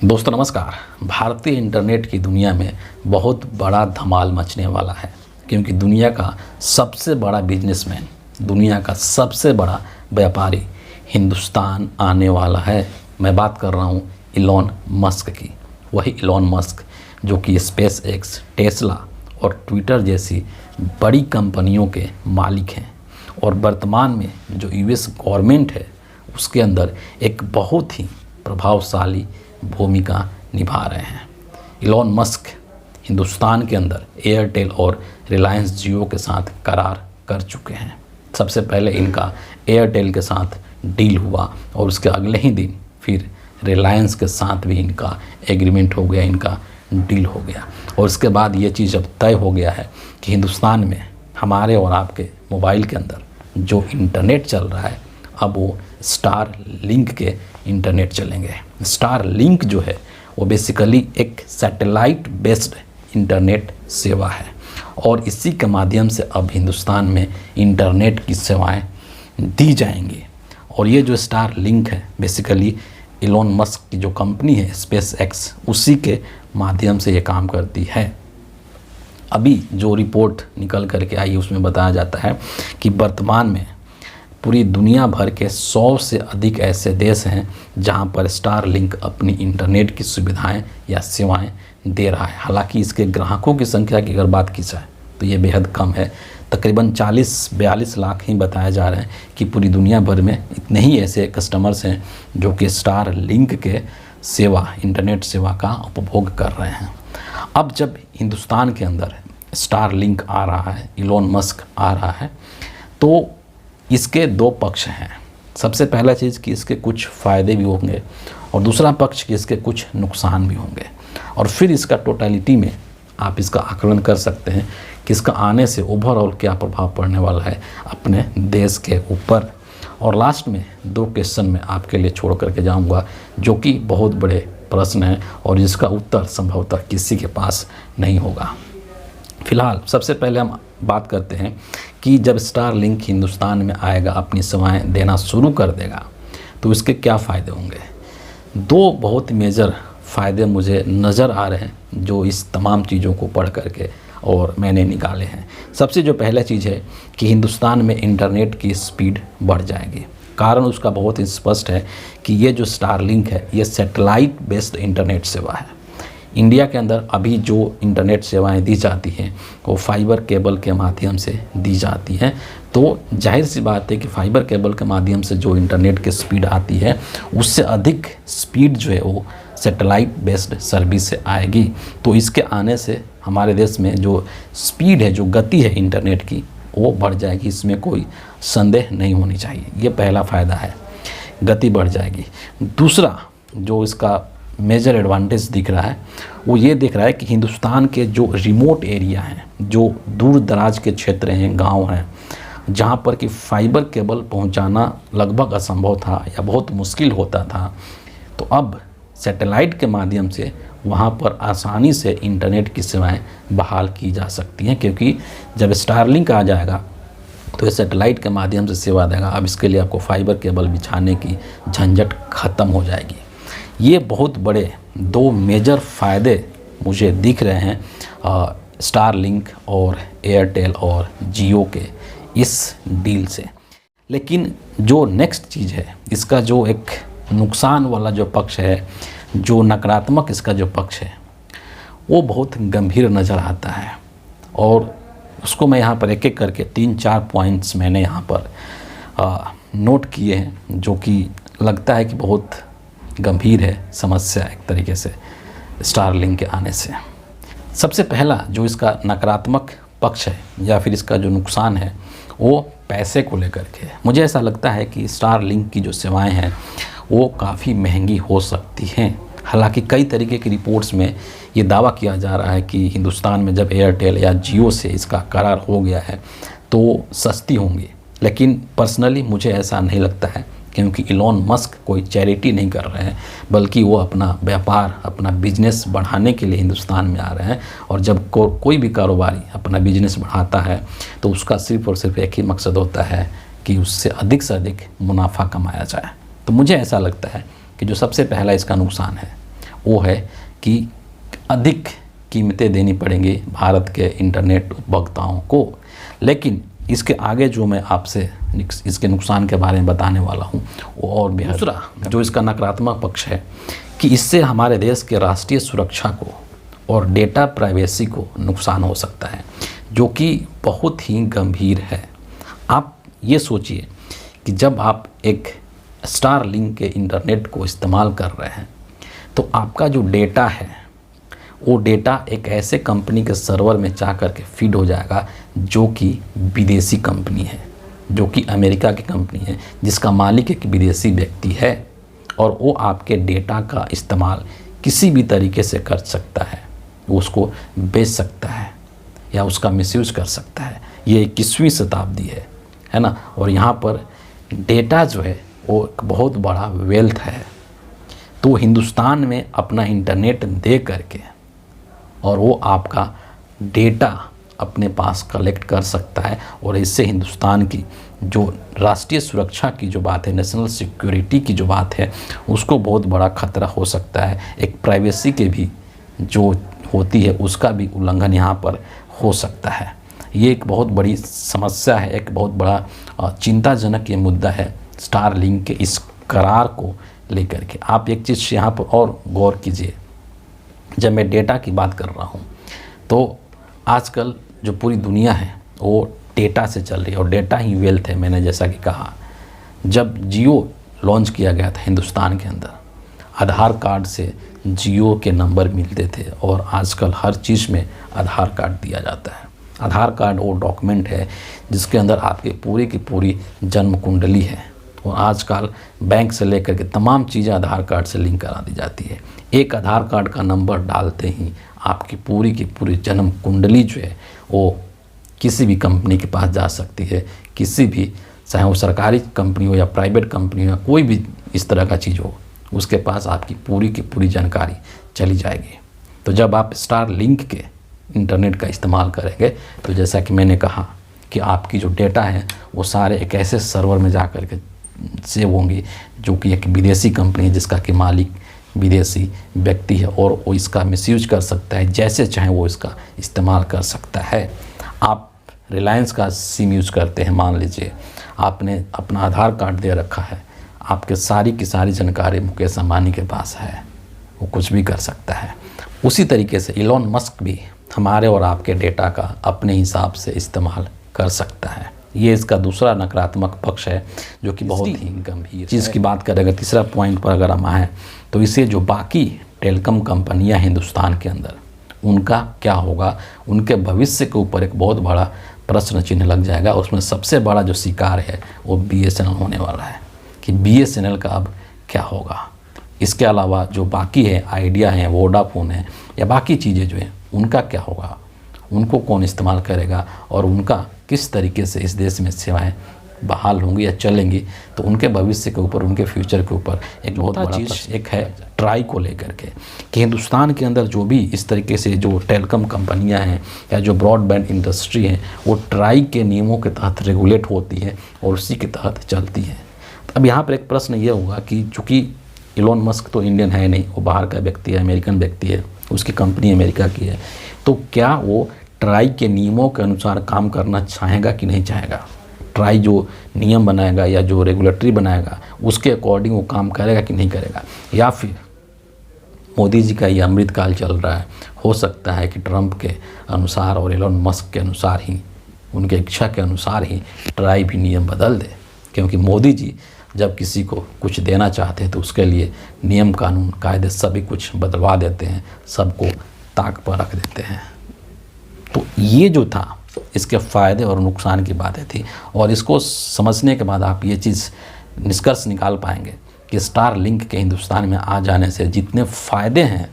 दोस्तों नमस्कार। भारतीय इंटरनेट की दुनिया में बहुत बड़ा धमाल मचने वाला है, क्योंकि दुनिया का सबसे बड़ा बिजनेसमैन, दुनिया का सबसे बड़ा व्यापारी हिंदुस्तान आने वाला है। मैं बात कर रहा हूँ इलॉन मस्क की। वही इलॉन मस्क जो कि स्पेस एक्स, टेस्ला और ट्विटर जैसी बड़ी कंपनियों के मालिक हैं और वर्तमान में जो यूएस गवर्नमेंट है उसके अंदर एक बहुत ही प्रभावशाली भूमिका निभा रहे हैं। इलॉन मस्क हिंदुस्तान के अंदर एयरटेल और रिलायंस जियो के साथ करार कर चुके हैं। सबसे पहले इनका एयरटेल के साथ डील हुआ और उसके अगले ही दिन फिर रिलायंस के साथ भी इनका एग्रीमेंट हो गया, इनका डील हो गया। और उसके बाद ये चीज़ अब तय हो गया है कि हिंदुस्तान में हमारे और आपके मोबाइल के अंदर जो इंटरनेट चल रहा है अब वो स्टार लिंक के इंटरनेट चलेंगे। स्टार लिंक जो है वो बेसिकली एक सैटेलाइट बेस्ड इंटरनेट सेवा है और इसी के माध्यम से अब हिंदुस्तान में इंटरनेट की सेवाएं दी जाएंगी। और ये जो स्टार लिंक है बेसिकली इलॉन मस्क की जो कंपनी है स्पेस एक्स, उसी के माध्यम से ये काम करती है। अभी जो रिपोर्ट निकल करके आई उसमें बताया जाता है कि वर्तमान में पूरी दुनिया भर के 100 से अधिक ऐसे देश हैं जहां पर स्टार लिंक अपनी इंटरनेट की सुविधाएं या सेवाएं दे रहा है। हालांकि इसके ग्राहकों की संख्या की अगर बात की जाए तो ये बेहद कम है। तकरीबन 40-42 लाख ही बताया जा रहा है कि पूरी दुनिया भर में इतने ही ऐसे कस्टमर्स हैं जो कि स्टार लिंक के सेवा, इंटरनेट सेवा का उपभोग कर रहे हैं। अब जब हिंदुस्तान के अंदर स्टार लिंक आ रहा है, इलॉन मस्क आ रहा है, तो इसके दो पक्ष हैं। सबसे पहला चीज़ कि इसके कुछ फ़ायदे भी होंगे और दूसरा पक्ष कि इसके कुछ नुकसान भी होंगे। और फिर इसका टोटलिटी में आप इसका आकलन कर सकते हैं कि इसका आने से ओवरऑल क्या प्रभाव पड़ने वाला है अपने देश के ऊपर। और लास्ट में 2 क्वेश्चन मैं आपके लिए छोड़ करके जाऊंगा जो कि बहुत बड़े प्रश्न हैं और जिसका उत्तर संभवतः किसी के पास नहीं होगा। फिलहाल सबसे पहले हम बात करते हैं कि जब स्टार लिंक हिंदुस्तान में आएगा, अपनी सेवाएं देना शुरू कर देगा, तो इसके क्या फ़ायदे होंगे। 2 बहुत मेजर फ़ायदे मुझे नज़र आ रहे हैं जो इस तमाम चीज़ों को पढ़ करके और मैंने निकाले हैं। सबसे जो पहला चीज़ है कि हिंदुस्तान में इंटरनेट की स्पीड बढ़ जाएगी। कारण उसका बहुत ही स्पष्ट है कि ये जो स्टार लिंक है ये सैटेलाइट बेस्ड इंटरनेट सेवा है। इंडिया के अंदर अभी जो इंटरनेट सेवाएं दी जाती हैं वो फाइबर केबल के माध्यम से दी जाती हैं। तो जाहिर सी बात है कि फाइबर केबल के माध्यम से जो इंटरनेट की स्पीड आती है उससे अधिक स्पीड जो है वो सैटेलाइट बेस्ड सर्विस से आएगी। तो इसके आने से हमारे देश में जो स्पीड है, जो गति है इंटरनेट की, वो बढ़ जाएगी। इसमें कोई संदेह नहीं होनी चाहिए। ये पहला फ़ायदा है, गति बढ़ जाएगी। दूसरा जो इसका मेजर एडवांटेज दिख रहा है वो ये दिख रहा है कि हिंदुस्तान के जो रिमोट एरिया हैं, जो दूर दराज के क्षेत्र हैं, गांव हैं, जहां पर कि फाइबर केबल पहुंचाना लगभग असंभव था या बहुत मुश्किल होता था, तो अब सैटेलाइट के माध्यम से वहां पर आसानी से इंटरनेट की सेवाएं बहाल की जा सकती हैं। क्योंकि जब स्टारलिंक आ जाएगा तो ये सैटेलाइट के माध्यम से सेवा देगा। अब इसके लिए आपको फाइबर केबल बिछाने की झंझट ख़त्म हो जाएगी। ये बहुत बड़े 2 मेजर फ़ायदे मुझे दिख रहे हैं स्टार लिंक और एयरटेल और जियो के इस डील से। लेकिन जो नेक्स्ट चीज़ है, इसका जो एक नुकसान वाला जो पक्ष है, जो नकारात्मक इसका जो पक्ष है, वो बहुत गंभीर नज़र आता है। और उसको मैं यहाँ पर एक एक करके 3-4 पॉइंट्स मैंने यहाँ पर नोट किए हैं जो कि लगता है कि बहुत गंभीर है समस्या एक तरीके से स्टार लिंक के आने से। सबसे पहला जो इसका नकारात्मक पक्ष है या फिर इसका जो नुकसान है वो पैसे को लेकर के। मुझे ऐसा लगता है कि स्टार लिंक की जो सेवाएं हैं वो काफ़ी महंगी हो सकती हैं। हालांकि कई तरीके की रिपोर्ट्स में ये दावा किया जा रहा है कि हिंदुस्तान में जब एयरटेल या जियो से इसका करार हो गया है तो सस्ती होंगी, लेकिन पर्सनली मुझे ऐसा नहीं लगता है। क्योंकि इलॉन मस्क कोई चैरिटी नहीं कर रहे हैं, बल्कि वो अपना व्यापार, अपना बिजनेस बढ़ाने के लिए हिंदुस्तान में आ रहे हैं। और जब कोई भी कारोबारी अपना बिजनेस बढ़ाता है तो उसका सिर्फ़ और सिर्फ एक ही मकसद होता है कि उससे अधिक मुनाफा कमाया जाए। तो मुझे ऐसा लगता है कि जो सबसे पहला इसका नुकसान है वो है कि अधिक कीमतें देनी पड़ेंगी भारत के इंटरनेट उपभोक्ताओं को। लेकिन इसके आगे जो मैं आपसे इसके नुकसान के बारे में बताने वाला हूँ वो और भी। दूसरा जो इसका नकारात्मक पक्ष है कि इससे हमारे देश के राष्ट्रीय सुरक्षा को और डेटा प्राइवेसी को नुकसान हो सकता है, जो कि बहुत ही गंभीर है। आप ये सोचिए कि जब आप एक स्टारलिंक के इंटरनेट को इस्तेमाल कर रहे हैं तो आपका जो डेटा है वो डेटा एक ऐसे कंपनी के सर्वर में जा कर के फीड हो जाएगा जो कि विदेशी कंपनी है, जो कि अमेरिका की कंपनी है, जिसका मालिक एक विदेशी व्यक्ति है, और वो आपके डेटा का इस्तेमाल किसी भी तरीके से कर सकता है। वो उसको बेच सकता है या उसका मिसयूज कर सकता है। ये 21वीं शताब्दी है ना। और यहाँ पर डेटा जो है वो एक बहुत बड़ा वेल्थ है। तो हिंदुस्तान में अपना इंटरनेट दे करके और वो आपका डेटा अपने पास कलेक्ट कर सकता है, और इससे हिंदुस्तान की जो राष्ट्रीय सुरक्षा की जो बात है, नेशनल सिक्योरिटी की जो बात है, उसको बहुत बड़ा खतरा हो सकता है। एक प्राइवेसी के भी जो होती है उसका भी उल्लंघन यहाँ पर हो सकता है। ये एक बहुत बड़ी समस्या है, एक बहुत बड़ा चिंताजनक ये मुद्दा है स्टारलिंक के इस करार को लेकर के। आप एक चीज़ यहाँ पर और गौर कीजिए, जब मैं डेटा की बात कर रहा हूँ तो आजकल जो पूरी दुनिया है वो डेटा से चल रही है, और डेटा ही वेल्थ है। मैंने जैसा कि कहा, जब जियो लॉन्च किया गया था हिंदुस्तान के अंदर, आधार कार्ड से जियो के नंबर मिलते थे, और आजकल हर चीज़ में आधार कार्ड दिया जाता है। आधार कार्ड वो डॉक्यूमेंट है जिसके अंदर आपकी पूरी की पूरी जन्म कुंडली है, और आजकल बैंक से लेकर के तमाम चीज़ें आधार कार्ड से लिंक करा दी जाती है। एक आधार कार्ड का नंबर डालते ही आपकी पूरी की पूरी जन्म कुंडली जो है वो किसी भी कंपनी के पास जा सकती है। किसी भी, चाहे वो सरकारी कंपनी हो या प्राइवेट कंपनी हो, कोई भी इस तरह का चीज़ हो, उसके पास आपकी पूरी की पूरी जानकारी चली जाएगी। तो जब आप स्टारलिंक के इंटरनेट का इस्तेमाल करेंगे तो जैसा कि मैंने कहा कि आपकी जो डेटा है वो सारे एक ऐसे सर्वर में जा कर के सेव होंगी जो कि एक विदेशी कंपनी है, जिसका कि मालिक विदेशी व्यक्ति है, और वो इसका मिसयूज कर सकता है, जैसे चाहे वो इसका इस्तेमाल कर सकता है। आप रिलायंस का सिम यूज़ करते हैं, मान लीजिए आपने अपना आधार कार्ड दे रखा है, आपके सारी की सारी जानकारी मुकेश अंबानी के पास है, वो कुछ भी कर सकता है। उसी तरीके से इलॉन मस्क भी हमारे और आपके डेटा का अपने हिसाब से इस्तेमाल कर सकता है। ये इसका दूसरा नकारात्मक पक्ष है जो कि बहुत ही गंभीर चीज़ की बात करें। अगर तीसरा पॉइंट पर अगर हम आएँ तो इसे जो बाकी टेलीकॉम कंपनियां हिंदुस्तान के अंदर, उनका क्या होगा, उनके भविष्य के ऊपर एक बहुत बड़ा प्रश्न चिन्ह लग जाएगा। उसमें सबसे बड़ा जो शिकार है वो BSNL होने वाला है कि BSNL का अब क्या होगा। इसके अलावा जो बाकी है, आइडिया है, वोडाफोन है, या बाकी चीज़ें जो हैं उनका क्या होगा, उनको कौन इस्तेमाल करेगा, और उनका किस तरीके से इस देश में सेवाएं बहाल होंगी या चलेंगी। तो उनके भविष्य के ऊपर, उनके फ्यूचर के ऊपर एक बहुत बड़ा चीज़ एक है ट्राई को लेकर के, कि हिंदुस्तान के अंदर जो भी इस तरीके से जो टेलीकॉम कंपनियां हैं या जो ब्रॉडबैंड इंडस्ट्री है वो ट्राई के नियमों के तहत रेगुलेट होती है और उसी के तहत चलती है। अब यहाँ पर एक प्रश्न ये होगा कि चूँकि इलॉन मस्क तो इंडियन है नहीं, वो बाहर का व्यक्ति है, अमेरिकन व्यक्ति है, उसकी कंपनी अमेरिका की है, तो क्या वो ट्राई के नियमों के अनुसार काम करना चाहेगा कि नहीं चाहेगा? ट्राई जो नियम बनाएगा या जो रेगुलेटरी बनाएगा उसके अकॉर्डिंग वो काम करेगा कि नहीं करेगा? या फिर मोदी जी का ये अमृतकाल चल रहा है, हो सकता है कि ट्रंप के अनुसार और एलोन मस्क के अनुसार ही, उनके इच्छा के अनुसार ही ट्राई भी नियम बदल दे, क्योंकि मोदी जी जब किसी को कुछ देना चाहते हैं तो उसके लिए नियम कानून कायदे सभी कुछ बदलवा देते हैं, सबको ताक पर रख देते हैं। तो ये जो था इसके फ़ायदे और नुकसान की बातें थी, और इसको समझने के बाद आप ये चीज़ निष्कर्ष निकाल पाएंगे कि स्टारलिंक के हिंदुस्तान में आ जाने से जितने फ़ायदे हैं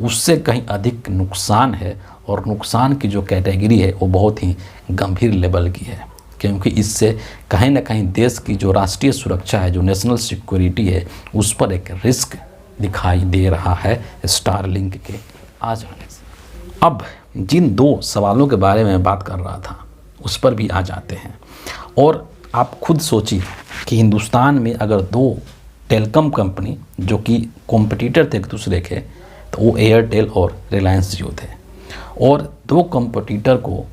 उससे कहीं अधिक नुकसान है, और नुकसान की जो कैटेगरी है वो बहुत ही गंभीर लेवल की है, क्योंकि इससे कहीं ना कहीं देश की जो राष्ट्रीय सुरक्षा है, जो नेशनल सिक्योरिटी है, उस पर एक रिस्क दिखाई दे रहा है स्टारलिंक के आ जाने से। अब जिन दो सवालों के बारे में बात कर रहा था उस पर भी आ जाते हैं, और आप खुद सोचिए कि हिंदुस्तान में अगर दो टेलीकॉम कंपनी जो कि कॉम्पिटिटर थे एक दूसरे के, तो वो एयरटेल और रिलायंस जियो थे। और दो कॉम्पिटिटर को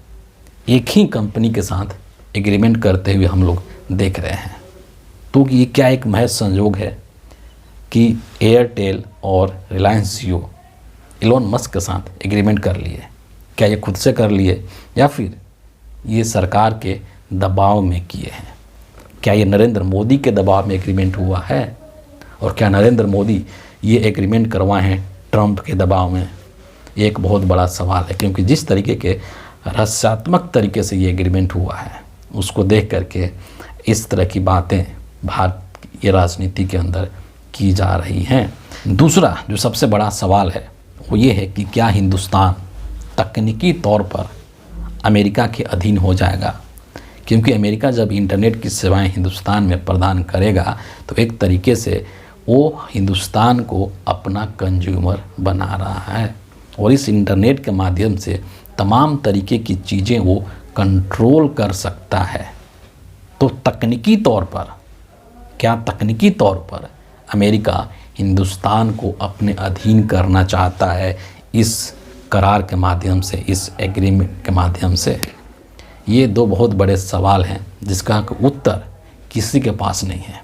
एक ही कंपनी के साथ एग्रीमेंट करते हुए हम लोग देख रहे हैं। तो ये क्या एक महज संयोग है कि एयरटेल और रिलायंस जियो इलोन मस्क के साथ एग्रीमेंट कर लिए? क्या ये खुद से कर लिए या फिर ये सरकार के दबाव में किए हैं? क्या ये नरेंद्र मोदी के दबाव में एग्रीमेंट हुआ है? और क्या नरेंद्र मोदी ये एग्रीमेंट करवाए हैं ट्रंप के दबाव में? ये एक बहुत बड़ा सवाल है, क्योंकि जिस तरीके के रहस्यात्मक तरीके से ये एग्रीमेंट हुआ है उसको देख करके इस तरह की बातें भारत की राजनीति के अंदर की जा रही हैं। दूसरा जो सबसे बड़ा सवाल है वो ये है कि क्या हिंदुस्तान तकनीकी तौर पर अमेरिका के अधीन हो जाएगा? क्योंकि अमेरिका जब इंटरनेट की सेवाएं हिंदुस्तान में प्रदान करेगा तो एक तरीके से वो हिंदुस्तान को अपना कंज्यूमर बना रहा है और इस इंटरनेट के माध्यम से तमाम तरीके की चीज़ें वो कंट्रोल कर सकता है। तो तकनीकी तौर पर, क्या तकनीकी तौर पर अमेरिका हिंदुस्तान को अपने अधीन करना चाहता है इस करार के माध्यम से, इस एग्रीमेंट के माध्यम से? ये दो बहुत बड़े सवाल हैं जिसका उत्तर किसी के पास नहीं है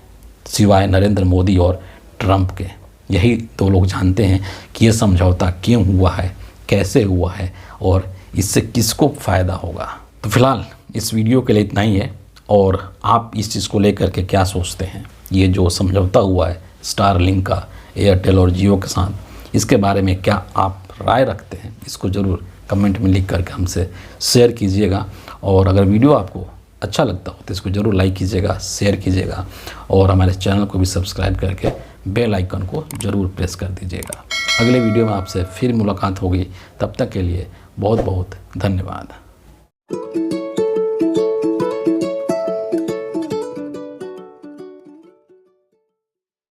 सिवाय नरेंद्र मोदी और ट्रंप के। यही दो लोग जानते हैं कि ये समझौता क्यों हुआ है, कैसे हुआ है और इससे किसको फ़ायदा होगा। तो फिलहाल इस वीडियो के लिए इतना ही है। और आप इस चीज़ को लेकर के क्या सोचते हैं? ये जो समझौता हुआ है स्टारलिंक का एयरटेल और जियो के साथ, इसके बारे में क्या आप राय रखते हैं? इसको ज़रूर कमेंट में लिख करके हमसे शेयर कीजिएगा। और अगर वीडियो आपको अच्छा लगता हो तो इसको ज़रूर लाइक कीजिएगा, शेयर कीजिएगा और हमारे चैनल को भी सब्सक्राइब करके बेल आइकन को ज़रूर प्रेस कर दीजिएगा। अगले वीडियो में आपसे फिर मुलाकात होगी, तब तक के लिए बहुत बहुत धन्यवाद।